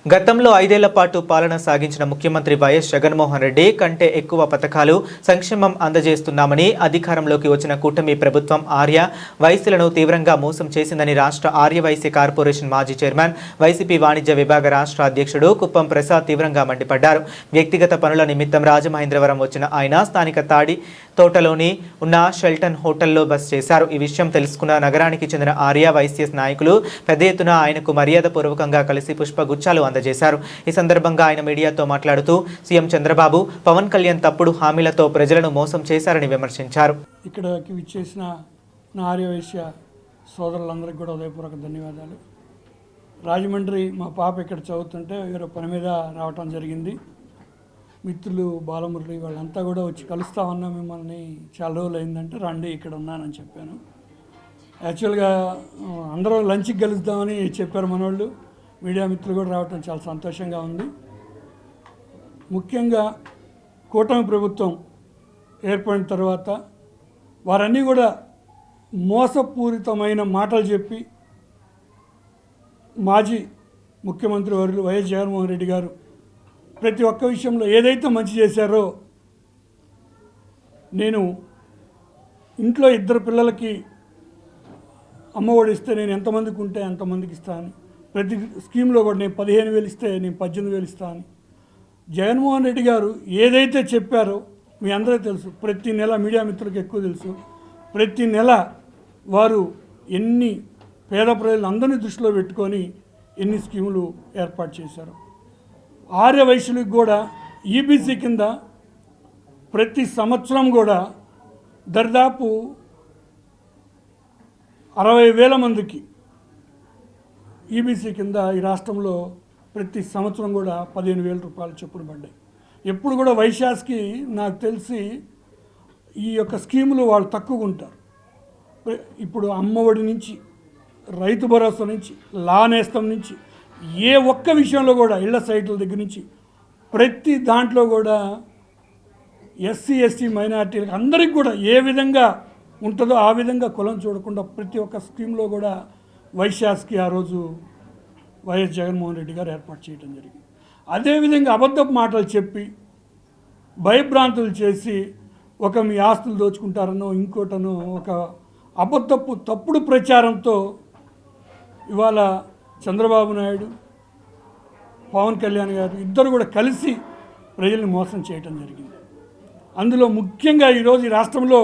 గతంలో 5 ఏళ్ల పాటు పాలన సాగించిన ముఖ్యమంత్రి వైఎస్ జగన్మోహన్ రెడ్డి కంటే ఎక్కువ పథకాలు సంక్షేమం అందజేస్తున్నామని అధికారంలోకి వచ్చిన కూటమి ప్రభుత్వం ఆర్య వైశ్యులను తీవ్రంగా మోసం చేసిందని రాష్ట్ర ఆర్య వైశ్య కార్పొరేషన్ మాజీ చైర్మన్ వైసీపీ వాణిజ్య విభాగ రాష్ట్ర అధ్యక్షుడు కుప్పం ప్రసాద్ తీవ్రంగా మండిపడ్డారు. వ్యక్తిగత పనుల నిమిత్తం రాజమహేంద్రవరం వచ్చిన ఆయన స్థానిక తాడి తోటలోని ఉన్న షెల్టన్ హోటల్లో బస చేశారు. ఈ విషయం తెలుసుకున్న నగరానికి చెందిన ఆర్య వైశ్య నాయకులు పెద్ద ఎత్తున ఆయనకు మర్యాదపూర్వకంగా కలిసి పుష్పగుచ్చాలు అందజేశారు. ఈ సందర్భంగా ఆయన మీడియాతో మాట్లాడుతూ సీఎం చంద్రబాబు పవన్ కళ్యాణ్ తప్పుడు హామీలతో ప్రజలను మోసం చేశారని విమర్శించారు. ఇక్కడికి విచ్చేసిన నా ఆర్య వైశ్య సోదరులందరికీ కూడా ఉదయపూర్వక ధన్యవాదాలు. రాజమండ్రి మా పాప ఇక్కడ చదువుతుంటే వేరే పని మీద రావటం జరిగింది. మిత్రులు బాలమురళి వాళ్ళంతా కూడా వచ్చి కలుస్తామన్నా మిమ్మల్ని చాలా రోజులు అయిందంటే రండి ఇక్కడ ఉన్నానని చెప్పాను. యాక్చువల్గా అందరూ లంచ్కి కలుద్దామని చెప్పారు మనోళ్ళు. మీడియా మిత్రులు కూడా రావటం చాలా సంతోషంగా ఉంది. ముఖ్యంగా కూటమి ప్రభుత్వం ఏర్పడిన తర్వాత వారన్నీ కూడా మోసపూరితమైన మాటలు చెప్పి మాజీ ముఖ్యమంత్రి వర్యులు వైఎస్ జగన్మోహన్ రెడ్డి గారు ప్రతి ఒక్క విషయంలో ఏదైతే మంచి చేశారో, నేను ఇంట్లో 2 పిల్లలకి అమ్మఒడి ఇస్తే నేను ఎంతమందికి ఉంటే అంతమందికి ఇస్తాను, ప్రతి స్కీమ్లో కూడా నేను 15,000 ఇస్తే నేను 18,000 ఇస్తాను. జగన్మోహన్ రెడ్డి గారు ఏదైతే చెప్పారో మీ అందరికీ తెలుసు. ప్రతి నెల మీడియా మిత్రులకు ఎక్కువ తెలుసు. ప్రతి నెల వారు ఎన్ని పేద ప్రజలు అందరినీ దృష్టిలో పెట్టుకొని ఎన్ని స్కీములు ఏర్పాటు చేశారు. ఆర్య వైశ్యులకు కూడా ఈబీసీ కింద ప్రతి సంవత్సరం కూడా దర్దాపు 60,000 మందికి ఈబీసీ కింద ఈ రాష్ట్రంలో ప్రతి సంవత్సరం కూడా 15,000 రూపాయలు చొప్పున పడ్డాయి. ఎప్పుడు కూడా వైశ్యాస్కి నాకు తెలిసి ఈ యొక్క స్కీములు వాళ్ళు తక్కువగా ఉంటారు. ఇప్పుడు అమ్మఒడి నుంచి, రైతు భరోసా నుంచి, లా నేస్తం నుంచి, ఏ ఒక్క విషయంలో కూడా ఇళ్ల సైట్ల దగ్గర నుంచి ప్రతి దాంట్లో కూడా ఎస్సీ ఎస్టీ మైనార్టీలకు అందరికీ కూడా ఏ విధంగా ఉంటుందో ఆ విధంగా కులం చూడకుండా ప్రతి ఒక్క స్కీమ్లో కూడా వైశ్యాస్కి ఆ రోజు వైఎస్ జగన్మోహన్ రెడ్డి గారు ఏర్పాటు చేయడం జరిగింది. అదేవిధంగా అబద్ధపు మాటలు చెప్పి భయభ్రాంతులు చేసి ఒక మీ ఆస్తులు దోచుకుంటారనో ఇంకోటనో ఒక తప్పుడు ప్రచారంతో ఇవాళ చంద్రబాబు నాయుడు, పవన్ కళ్యాణ్ గారు ఇద్దరు కూడా కలిసి ప్రజల్ని మోసం చేయటం జరిగింది. అందులో ముఖ్యంగా ఈరోజు ఈ రాష్ట్రంలో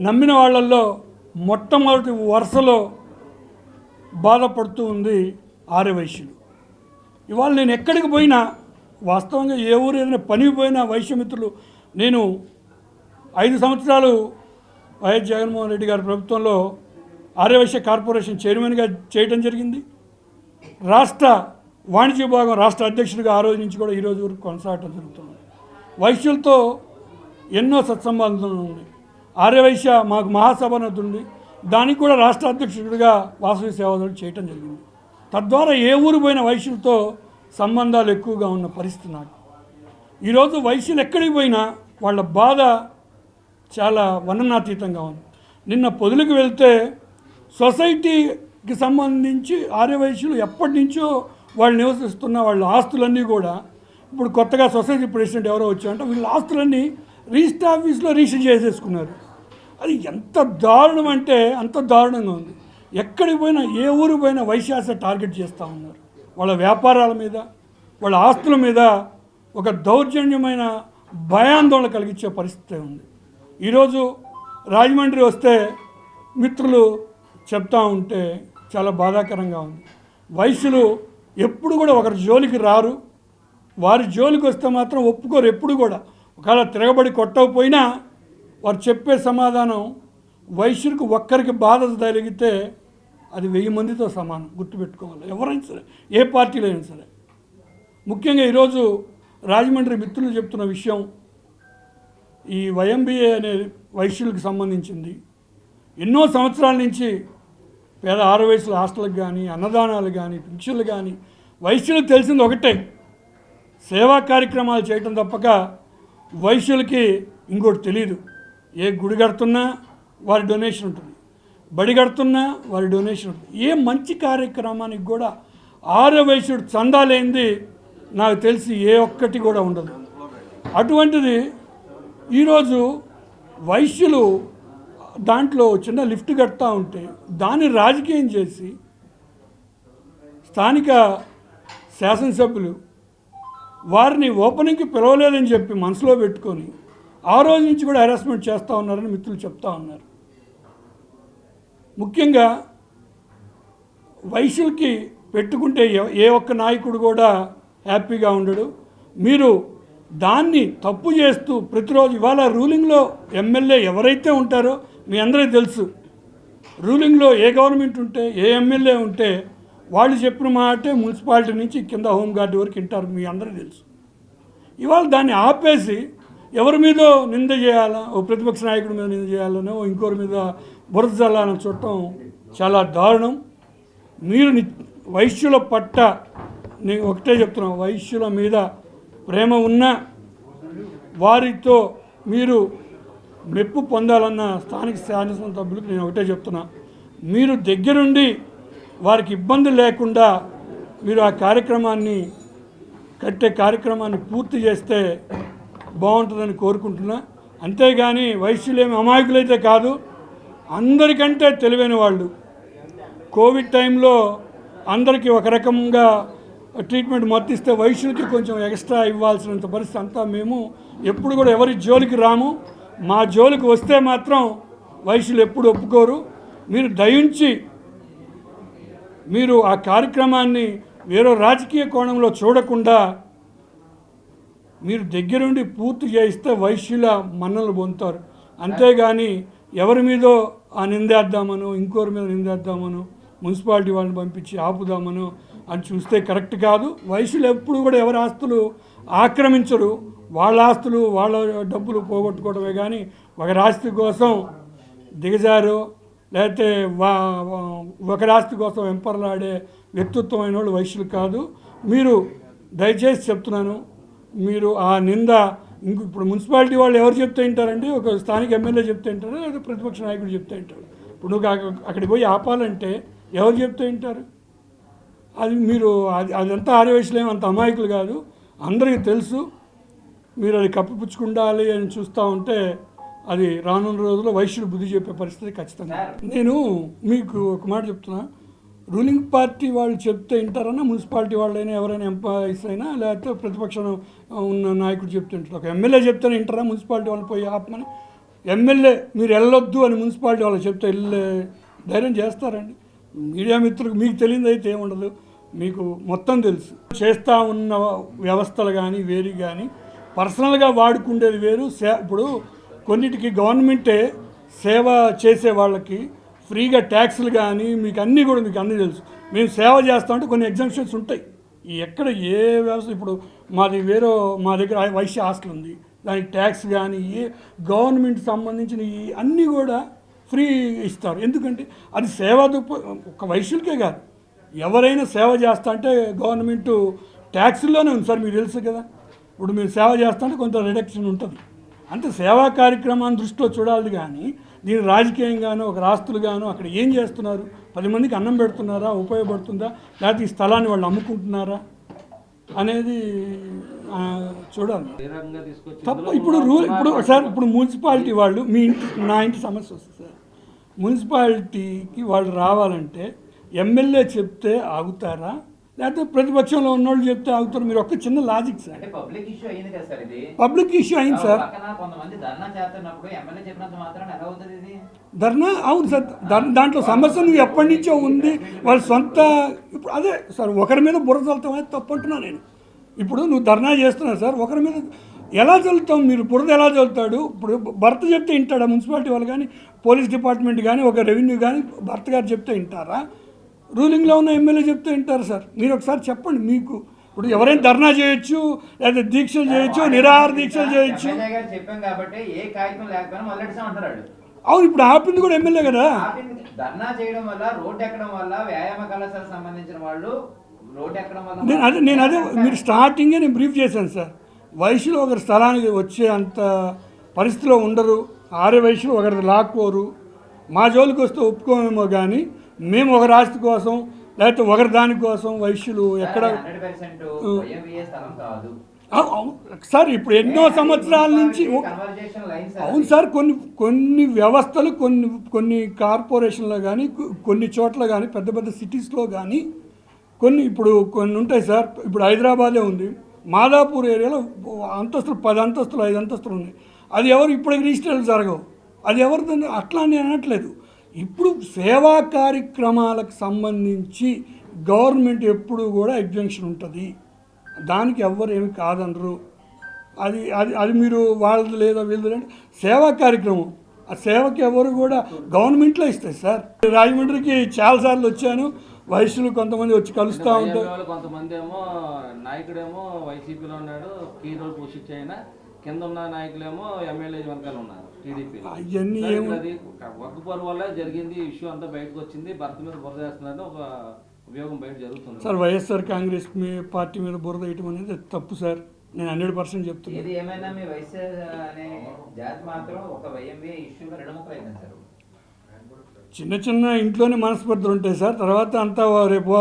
నమ్మిన వాళ్ళల్లో మొట్టమొదటి వరుసలో బాధపడుతూ ఉంది ఆర్య వైశ్యులు. ఇవాళ నేను ఎక్కడికి పోయినా, వాస్తవంగా ఏ ఊరు ఏదైనా పనికి పోయినా వైశ్యమిత్రులు, నేను 5 సంవత్సరాలు వైఎస్ జగన్మోహన్ రెడ్డి గారి ప్రభుత్వంలో ఆర్య వైశ్య కార్పొరేషన్ చైర్మన్గా చేయడం జరిగింది. రాష్ట్ర వాణిజ్య విభాగం రాష్ట్ర అధ్యక్షుడిగా ఆ రోజు నుంచి కూడా ఈ రోజు వరకు కొనసాగటం జరుగుతుంది. వైశ్యులతో ఎన్నో సత్సంబంధాలు ఉంది. ఆర్య వైశ్య మాకు మహాసభ అనేది ఉంది. దానికి కూడా రాష్ట్ర అధ్యక్షుడిగా వాసవి సేవలు చేయటం జరిగింది. తద్వారా ఏ ఊరు పోయిన వైశ్యులతో సంబంధాలు ఎక్కువగా ఉన్న పరిస్థితి నాకు. ఈరోజు వైశ్యులు ఎక్కడికి పోయినా వాళ్ళ బాధ చాలా వర్ణనాతీతంగా ఉంది. నిన్న పొదులకు వెళ్తే సొసైటీకి సంబంధించి ఆర్య వైశ్యులు ఎప్పటి నుంచో వాళ్ళు నివసిస్తున్న వాళ్ళ ఆస్తులన్నీ కూడా ఇప్పుడు కొత్తగా సొసైటీ ప్రెసిడెంట్ ఎవరో వచ్చారంటే వీళ్ళ ఆస్తులన్నీ రిజిస్టర్ ఆఫీస్లో రిజిస్టర్ చేసేసుకున్నారు. అది ఎంత దారుణం అంటే అంత దారుణంగా ఉంది. ఎక్కడికి పోయినా ఏ ఊరు పోయినా వైశ్యాస టార్గెట్ చేస్తూ ఉన్నారు. వాళ్ళ వ్యాపారాల మీద, వాళ్ళ ఆస్తుల మీద ఒక దౌర్జన్యమైన భయాందోళన కలిగించే పరిస్థితి ఉంది. ఈరోజు రాజమండ్రి వస్తే మిత్రులు చెప్తా ఉంటే చాలా బాధాకరంగా ఉంది. వైశ్యులు ఎప్పుడు కూడా ఒకరి జోలికి రారు. వారి జోలికి వస్తే మాత్రం ఒప్పుకోరు. ఎప్పుడు కూడా ఒకవేళ తిరగబడి కొట్టకపోయినా వారు చెప్పే సమాధానం వైశ్యులకు ఒక్కరికి బాధ జరిగితే అది 1000 మందితో సమానం. గుర్తుపెట్టుకోవాలి ఎవరైనా సరే, ఏ పార్టీలో అయినా సరే. ముఖ్యంగా ఈరోజు రాజమండ్రి మిత్రులు చెప్తున్న విషయం, ఈ వైఎంబీఏ అనే వైశ్యులకు సంబంధించింది. ఎన్నో సంవత్సరాల నుంచి పేద ఆరు వయసుల హాస్టల్కి కానీ, అన్నదానాలు కానీ, పింఛన్లు కానీ వైశ్యులకు తెలిసింది ఒకటే, సేవా కార్యక్రమాలు చేయటం తప్పక వైశ్యులకి ఇంకోటి తెలియదు. ఏ గుడి కడుతున్నా వారి డొనేషన్ ఉంటుంది, బడి కడుతున్నా వారి డొనేషన్ ఉంటుంది. ఏ మంచి కార్యక్రమానికి కూడా ఆర్య వైశ్యుడు చందాలేంది నాకు తెలిసి ఏ ఒక్కటి కూడా ఉండదు. అటువంటిది ఈరోజు వైశ్యులు దాంట్లో చిన్న లిఫ్ట్ కడతా ఉంటే దాన్ని రాజకీయం చేసి స్థానిక శాసనసభ్యులు వారిని ఓపెనింగ్కి పిలవలేదని చెప్పి మనసులో పెట్టుకొని ఆ రోజు నుంచి కూడా హెరాస్మెంట్ చేస్తూ ఉన్నారని మిత్రులు చెప్తా ఉన్నారు. ముఖ్యంగా వైశ్యులకి పెట్టుకుంటే ఏ ఒక్క నాయకుడు కూడా హ్యాపీగా ఉండడు. మీరు దాన్ని తప్పు చేస్తూ ప్రతిరోజు ఇవాళ రూలింగ్లో ఎమ్మెల్యే ఎవరైతే ఉంటారో మీ అందరికీ తెలుసు. రూలింగ్లో ఏ గవర్నమెంట్ ఉంటే ఏ ఎమ్మెల్యే ఉంటే వాళ్ళు చెప్పిన మాటే మున్సిపాలిటీ నుంచి కింద హోంగార్డు వరకు వింటారు, మీ అందరికీ తెలుసు. ఇవాళ దాన్ని ఆపేసి ఎవరి మీదో నింద చేయాలా, ఓ ప్రతిపక్ష నాయకుడి మీద నింద చేయాలనో ఇంకోరి మీద బురద జల్లాలని చూడటం చాలా దారుణం. మీరు వైశ్యుల పట్ల నేను ఒకటే చెప్తున్నాను, వైశ్యుల మీద ప్రేమ ఉన్న వారితో మీరు మెప్పు పొందాలన్న స్థానిక శాసనసభ్యులకు నేను ఒకటే చెప్తున్నా, మీరు దగ్గరుండి వారికి ఇబ్బంది లేకుండా మీరు ఆ కార్యక్రమాన్ని కట్టే కార్యక్రమాన్ని పూర్తి చేస్తే బాగుంటుందని కోరుకుంటున్నా. అంతేగాని వైశ్యులేమి అమాయకులైతే కాదు, అందరికంటే తెలివైన వాళ్ళు. కోవిడ్ టైంలో అందరికీ ఒక రకంగా ట్రీట్మెంట్ మర్తిస్తే వైశ్యులకి కొంచెం ఎక్స్ట్రా ఇవ్వాల్సినంత పరిస్థితి అంతా మేము ఎప్పుడు కూడా ఎవరి జోలికి రాము. మా జోలికి వస్తే మాత్రం వైశ్యులు ఎప్పుడు ఒప్పుకోరు. మీరు దయించి మీరు ఆ కార్యక్రమాన్ని వేరే రాజకీయ కోణంలో చూడకుండా మీరు దగ్గరుండి పూర్తి చేయిస్తే వైశ్యుల మన్నలు పొందుతారు. అంతేగాని ఎవరి మీదో ఆ నిందేద్దామనో ఇంకోరి మీద నిందేద్దామనో మున్సిపాలిటీ వాళ్ళని పంపించి ఆపుదామనో అని చూస్తే కరెక్ట్ కాదు. వైశ్యులు ఎప్పుడు కూడా ఎవరి ఆస్తులు ఆక్రమించరు. వాళ్ళ ఆస్తులు వాళ్ళ డబ్బులు పోగొట్టుకోవడమే కానీ ఒకరి ఆస్తి కోసం దిగజారు లేకపోతే ఒకరి ఆస్తి కోసం వెంపర్లాడే వ్యక్తిత్వమైన వాళ్ళు వైశ్యులు కాదు. మీరు దయచేసి చెప్తున్నాను, మీరు ఆ నింద ఇప్పుడు మున్సిపాలిటీ వాళ్ళు ఎవరు చెప్తే వింటారండి? ఒక స్థానిక ఎమ్మెల్యే చెప్తే వింటారు, లేదా ప్రతిపక్ష నాయకుడు చెప్తే వింటారు. ఇప్పుడు నువ్వు అక్కడికి పోయి ఆపాలంటే ఎవరు చెప్తే వింటారు? అది మీరు అదంతా ఆర్యవైశ్యులేమో అంత అమాయకులు కాదు, అందరికీ తెలుసు. మీరు అది కప్పిపుచ్చుకుండాలి అని చూస్తూ ఉంటే అది రానున్న రోజుల్లో వైశ్యులు బుద్ధి చెప్పే పరిస్థితి ఖచ్చితంగా. నేను మీకు ఒక మాట చెప్తున్నా, రూలింగ్ పార్టీ వాళ్ళు చెప్తే వింటారన్నా మున్సిపాలిటీ వాళ్ళైనా ఎవరైనా ఎంప్లాయీస్ అయినా లేకపోతే ప్రతిపక్షం ఉన్న నాయకుడు చెప్తే వింటారు. ఒక ఎమ్మెల్యే చెప్తేనే వింటారా మున్సిపాలిటీ వాళ్ళు పోయి ఆపమని? ఎమ్మెల్యే మీరు వెళ్ళొద్దు అని మున్సిపాలిటీ వాళ్ళు చెప్తే వెళ్ళే ధైర్యం చేస్తారండి? మీడియా మిత్రులకు మీకు తెలియదు అయితే ఏముండదు, మీకు మొత్తం తెలుసు. చేస్తూ ఉన్న వ్యవస్థలు కానీ వేరు కానీ పర్సనల్గా వాడుకుండేది వేరు. ఇప్పుడు కొన్నిటికి గవర్నమెంటే సేవ చేసే వాళ్ళకి ఫ్రీగా ట్యాక్స్లు కానీ మీకు అన్నీ కూడా మీకు అన్నీ తెలుసు. మేము సేవ చేస్తామంటే కొన్ని ఎగ్జామ్షన్స్ ఉంటాయి. ఎక్కడ ఏ వ్యవస్థ ఇప్పుడు మా దగ్గర వైశ్య హాస్టల్ ఉంది, దానికి ట్యాక్స్ కానీ ఏ గవర్నమెంట్ సంబంధించిన అన్నీ కూడా ఫ్రీ ఇస్తారు. ఎందుకంటే అది సేవా ఒక వైశ్యులకే కాదు, ఎవరైనా సేవ చేస్తా అంటే గవర్నమెంట్ ట్యాక్స్లోనే ఉంది సార్, మీకు తెలుసు కదా. ఇప్పుడు మీరు సేవ చేస్తా అంటే కొంత రిడక్షన్ ఉంటుంది. అంతే సేవా కార్యక్రమాన్ని దృష్టిలో చూడాలి కానీ దీని రాజకీయంగానో ఒక రాస్తులుగానో అక్కడ ఏం చేస్తున్నారు, 10 మందికి అన్నం పెడుతున్నారా, ఉపయోగపడుతుందా, లేకపోతే ఈ స్థలాన్ని వాళ్ళు అమ్ముకుంటున్నారా అనేది చూడాలి తప్ప. ఇప్పుడు సార్ ఇప్పుడు మున్సిపాలిటీ వాళ్ళు నా ఇంటి సమస్య వస్తుంది సార్, మున్సిపాలిటీకి వాళ్ళు రావాలంటే ఎమ్మెల్యే చెప్తే ఆగుతారా లేకపోతే ప్రతిపక్షంలో ఉన్నోళ్ళు చెప్తే ఆగుతారు? మీరు ఒక్క చిన్న లాజిక్ సార్. పబ్లిక్ ఇష్యూ అయింది కదా సార్, ఇది పబ్లిక్ ఇష్యూ అయింది సార్. కొంతమంది ధర్నా చేస్తున్నప్పుడు ఎమ్మెల్యే చెప్పినంత మాత్రం ఎలా అవుతుంది ఇది? ధర్నా అవును సార్, దాంట్లో సమస్య నువ్వు ఎప్పటి నుంచో ఉంది. వాళ్ళ సొంత ఇప్పుడు అదే సార్, ఒకరి మీద బుర్ర చల్లుతాం అనేది తప్పు అంటున్నా నేను. ఇప్పుడు నువ్వు ధర్నా చేస్తున్నావు సార్, ఒకరి మీద ఎలా చల్లుతాం? మీరు బురద ఎలా చల్లుతాడు? ఇప్పుడు భర్త చెప్తే వింటాడా మున్సిపాలిటీ వాళ్ళు కానీ పోలీస్ డిపార్ట్మెంట్ కానీ ఒక రెవెన్యూ కానీ భర్త గారు చెప్తే వింటారా? రూలింగ్లో ఉన్న ఎమ్మెల్యే చెప్తే వింటారు సార్. మీరు ఒకసారి చెప్పండి. మీకు ఇప్పుడు ఎవరైనా ధర్నా చేయొచ్చు, లేదా దీక్షలు చేయొచ్చు, నిరాహార దీక్షలు చేయొచ్చు. చెప్పాం కాబట్టి ఏ కాగితం లేకపోయినా మొదలెడతామంటారు. అవును, ఇప్పుడు ఆపింది కూడా ఎమ్మెల్యే కదా. ధర్నా చేయడం వల్ల, రోడ్డు ఎక్కడం వల్ల, వ్యాయామ కళాశాలకు సంబంధించిన వాళ్ళు రోడ్డు ఎక్కడం వల్ల నేను అదే మీరు స్టార్టింగే నేను బ్రీఫ్ చేశాను సార్. వైశ్యులు ఒకరి స్థలానికి వచ్చే అంత పరిస్థితిలో ఉండరు, ఆర్య వైశ్యులు ఒకరిది లాక్కోరు. మా జోలికి వస్తే ఒప్పుకోమేమో కానీ మేము ఒక రాష్ట్ర కోసం లేకపోతే ఒకరి దానికోసం వైశ్యులు ఎక్కడ 100% వైఎంవిఏ స్థలం కాదు. అవును సార్, ఇప్పుడు ఎన్నో సంవత్సరాల నుంచి కన్వర్జేషన్ లైన్స్ అవును సార్, కొన్ని వ్యవస్థలు కొన్ని కార్పొరేషన్లో కానీ కొన్ని చోట్ల కానీ పెద్ద పెద్ద సిటీస్లో కానీ కొన్ని ఉంటాయి సార్. ఇప్పుడు హైదరాబాదే ఉంది, మాదాపూర్ ఏరియాలో అంతస్తులు 10 అంతస్తులు 5 అంతస్తులు ఉన్నాయి. అది ఎవరు ఇప్పటికి రిజిస్టర్లు జరగవు, అది ఎవరు దాన్ని అట్లా అని అనట్లేదు. ఇప్పుడు సేవా కార్యక్రమాలకు సంబంధించి గవర్నమెంట్ ఎప్పుడు కూడా ఎగ్జంక్షన్ ఉంటుంది, దానికి ఎవ్వరు ఏమి కాదనరు. అది అది అది మీరు వాళ్ళది లేదా వీళ్ళది అంటే సేవా కార్యక్రమం, ఆ సేవకి ఎవరు కూడా గవర్నమెంట్లో ఇస్తాయి సార్. రాజమండ్రికి చాలాసార్లు వచ్చాను, వయసులు కొంతమంది వచ్చి కలుస్తూ ఉంటారు. కొంతమంది ఏమో నాయకుడేమో వైసీపీలో ఉన్నాడు, కీ రోల్ పోషించైన కింద ఉన్న నాయకులేమో ఎమ్మెల్యే వెనకాల ఉన్నారు టీడీపీ. అవన్నీ అది వర్గపోరు వల్ల జరిగింది, ఇష్యూ అంతా బయటకు వచ్చింది. భర్త మీద బురద వేస్తున్నారని ఒక ఉపయోగం బయట జరుగుతుంది సార్. వైఎస్ఆర్ కాంగ్రెస్ పార్టీ మీద బురద వేయటం అనేది తప్పు సార్, నేను 100% చెప్తున్నాను. ఏది ఏమైనా మీ వైశ్య అనే జాతి మాత్రం ఒక వైఎంవిఏ ఇష్యూగా 2 ముక్కలు అయిపోయింది సార్. చిన్న ఇంట్లోనే మనస్పర్ధలు ఉంటాయి సార్. తర్వాత అంతా రేపు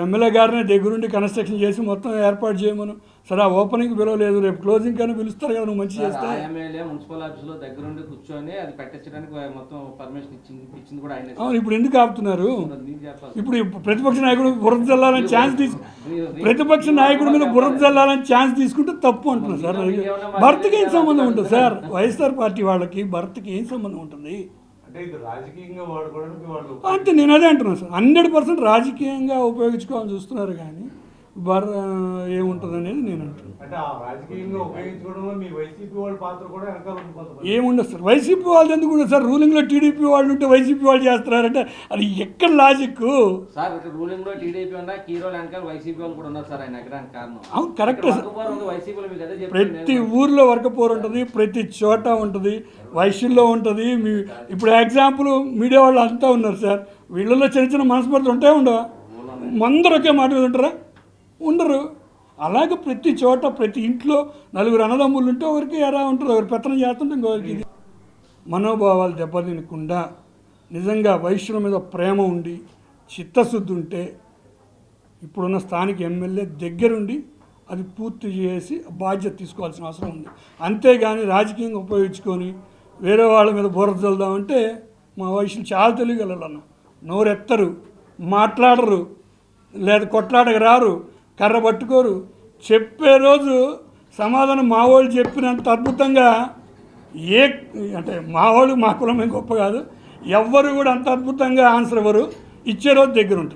ఎమ్మెల్యే గారిని దగ్గరుండి కన్స్ట్రక్షన్ చేసి మొత్తం ఏర్పాటు చేయమను. సరే, ఆ ఓపెనింగ్ పిలవలేదు, రేపు క్లోజింగ్ కానీ పిలుస్తారు కదా, నువ్వు మంచి చేస్తే. ఎమ్మెల్యే మున్సిపల్ ఆఫీసులో దగ్గరుండి కూర్చొని అది పెట్టించడానికి మొత్తం పర్మిషన్ ఇచ్చింది కూడా ఆయన. అవును, ఇప్పుడు ఎందుకు ఆపుతున్నారు? ఇప్పుడు ప్రతిపక్ష నాయకుడు బురద జల్లాలని ప్రతిపక్ష నాయకుడి మీద బురద జల్లాలని ఛాన్స్ తీసుకుంటే తప్పు అంటున్నారు సార్. భర్తకి ఏం సంబంధం ఉంటుంది సార్? వైఎస్ఆర్ పార్టీ వాళ్ళకి భర్తకి ఏం సంబంధం ఉంటుంది? అంతే, నేను అదే అంటున్నాను సార్. 100% రాజకీయంగా ఉపయోగించుకోవాలని చూస్తున్నారు, కానీ ఏముంటుంది అనేది నేను అంటున్నాను. ఏముండదు సార్, వైసీపీ వాళ్ళు ఎందుకు ఉండదు సార్? రూలింగ్లో టీడీపీ వాళ్ళు ఉంటే వైసీపీ వాళ్ళు చేస్తున్నారంటే అది ఎక్కడ లాజిక్ సార్? రూలింగ్ లో టీడీపీ ఉన్నా కీరో వెనకాల వైసీపీ వాళ్ళు కూడా ఉన్నారు సార్. ఆయన ఎక్కడానికి కారణం అవును, కరెక్ట్ సార్. వైసీపీలో ప్రతి ఊర్లో వర్గపోరు ఉంటుంది, ప్రతి చోట ఉంటుంది, వైశ్యుల్లో ఉంటుంది. ఇప్పుడు ఎగ్జాంపుల్ మీడియా వాళ్ళు అంతా ఉన్నారు సార్, వీళ్ళలో చిన్న మనస్పర్ధలు ఉంటాయి ఉండవా? అందరూ ఒకే మాట మీద ఉంటారా? ఉండరు. అలాగే ప్రతి చోట ప్రతి ఇంట్లో 4 అన్నదమ్ములు ఉంటే ఒకరికి ఎలా ఉంటుంది, ఒకరు పెత్తనం చేస్తుంటే ఇంకొకరికి. ఇది మనోభావాలు దెబ్బతినకుండా నిజంగా వైశ్యుల మీద ప్రేమ ఉండి చిత్తశుద్ధి ఉంటే ఇప్పుడున్న స్థానిక ఎమ్మెల్యే దగ్గరుండి అది పూర్తి చేసి బాధ్యత తీసుకోవాల్సిన అవసరం ఉంది. అంతేగాని రాజకీయంగా ఉపయోగించుకొని వేరే వాళ్ళ మీద బురద చల్దామంటే మా వైశ్యులు చాలా తెలియగలరు. నోరెత్తరు, మాట్లాడరు, లేదా కొట్లాడక రారు, కర్ర పట్టుకోరు. చెప్పే రోజు సమాధానం మా వాళ్ళు చెప్పినంత అద్భుతంగా అంటే మా వాళ్ళు మా కులమే గొప్ప కాదు, ఎవ్వరు కూడా అంత అద్భుతంగా ఆన్సర్ ఇవ్వరు. ఇచ్చే రోజు దగ్గర ఉంటుంది.